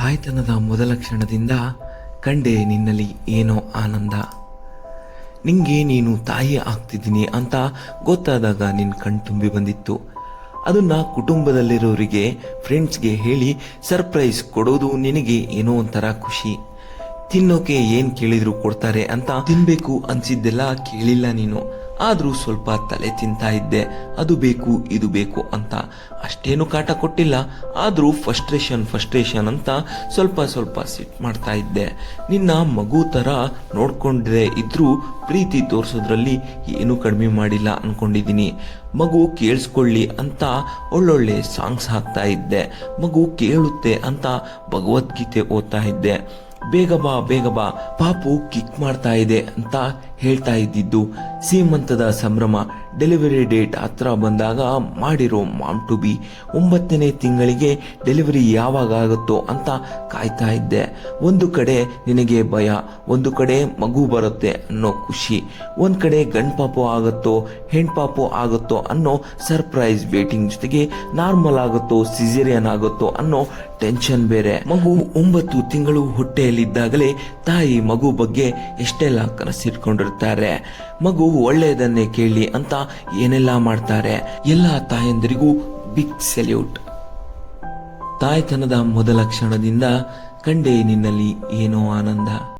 ತಾಯ್ತನದ ಮೊದಲ ಕ್ಷಣದಿಂದ ಕಂಡೆ ನಿನ್ನಲ್ಲಿ ಏನೋ ಆನಂದ. ನಿಂಗೆ ನೀನು ತಾಯಿ ಆಗ್ತಿದ್ದೀನಿ ಅಂತ ಗೊತ್ತಾದಾಗ ನಿನ್ನ ಕಣ್ತುಂಬಿ ಬಂದಿತ್ತು. ಅದನ್ನ ಕುಟುಂಬದಲ್ಲಿರೋರಿಗೆ, ಫ್ರೆಂಡ್ಸ್ಗೆ ಹೇಳಿ ಸರ್ಪ್ರೈಸ್ ಕೊಡೋದು ನಿನಗೆ ಏನೋ ಒಂಥರ ಖುಷಿ. ತಿನ್ನೋಕೆ ಏನ್ ಕೇಳಿದ್ರು ಕೊಡ್ತಾರೆ ಅಂತ ತಿನ್ಬೇಕು ಅನ್ಸಿದ್ದೆಲ್ಲ ಕೇಳಿಲ್ಲ ನೀನು. ಆದ್ರೂ ಸ್ವಲ್ಪ ತಲೆ ತಿಂತಾ ಇದ್ದೆ, ಅದು ಬೇಕು ಇದು ಬೇಕು ಅಂತ. ಅಷ್ಟೇನು ಕಾಟ ಕೊಟ್ಟಿಲ್ಲ, ಆದ್ರೂ ಫಸ್ಟ್ರೇಷನ್ ಅಂತ ಸ್ವಲ್ಪ ಸಿಟ್ ಮಾಡ್ತಾ ಇದ್ದೆ. ನಿನ್ನ ಮಗು ತರ ನೋಡ್ಕೊಂಡ್ರೆ ಇದ್ರೂ ಪ್ರೀತಿ ತೋರ್ಸೋದ್ರಲ್ಲಿ ಏನು ಕಡಿಮೆ ಮಾಡಿಲ್ಲ ಅನ್ಕೊಂಡಿದೀನಿ. ಮಗು ಕೇಳಿಸ್ಕೊಳ್ಳಿ ಅಂತ ಒಳ್ಳೊಳ್ಳೆ ಸಾಂಗ್ಸ್ ಹಾಕ್ತಾ ಇದ್ದೆ. ಮಗು ಕೇಳುತ್ತೆ ಅಂತ ಭಗವದ್ಗೀತೆ ಓದ್ತಾ ಇದ್ದೆ. ಬೇಗ ಬಾ ಪಾಪು ಕಿಕ್ ಮಾಡ್ತಾ ಇದೆ ಅಂತ ಹೇಳ್ತಾ ಇದ್ದಿದ್ದು. ಸೀಮಂತದ ಸಂಭ್ರಮ, ಡೆಲಿವರಿ ಡೇಟ್ ಹತ್ರ ಬಂದಾಗ ಮಾಡಿರೋ ಮಾಮ್ ಟು ಬಿ. 9ನೇ ತಿಂಗಳಿಗೆ ಡೆಲಿವರಿ ಯಾವಾಗ ಆಗುತ್ತೋ ಅಂತ ಕಾಯ್ತಾ ಇದ್ದೆ. ಒಂದು ಕಡೆ ನಿನಗೆ ಭಯ, ಒಂದು ಕಡೆ ಮಗು ಬರುತ್ತೆ ಅನ್ನೋ ಖುಷಿ, ಒಂದ್ ಕಡೆ ಗಂಡ್ಪಾಪು ಆಗುತ್ತೋ ಹೆಣ್ಪಾಪು ಆಗುತ್ತೋ ಅನ್ನೋ ಸರ್ಪ್ರೈಸ್ ವೇಟಿಂಗ್, ಜೊತೆಗೆ ನಾರ್ಮಲ್ ಆಗುತ್ತೋ ಸಿಸೇರಿಯನ್ ಆಗುತ್ತೋ ಅನ್ನೋ ಟೆನ್ಷನ್ ಬೇರೆ. ಮಗು 9 ತಿಂಗಳು ಹೊಟ್ಟೆಯಲ್ಲಿದ್ದಾಗಲೇ ತಾಯಿ ಮಗು ಬಗ್ಗೆ ಎಷ್ಟೆಲ್ಲ ಕನಸಿಟ್ಕೊಂಡಿರ್ತಾರೆ. ಮಗು ಒಳ್ಳೆಯದನ್ನೇ ಕೇಳಿ ಅಂತ ಏನೆಲ್ಲ ಮಾಡ್ತಾರೆ. ಎಲ್ಲ ತಾಯಂದಿರಿಗೂ ಬಿಗ್ ಸೆಲ್ಯೂಟ್. ತಾಯ್ತನದ ಮೊದಲ ಕ್ಷಣದಿಂದ ಕಂಡೆ ನಿನ್ನಲ್ಲಿ ಏನೋ ಆನಂದ.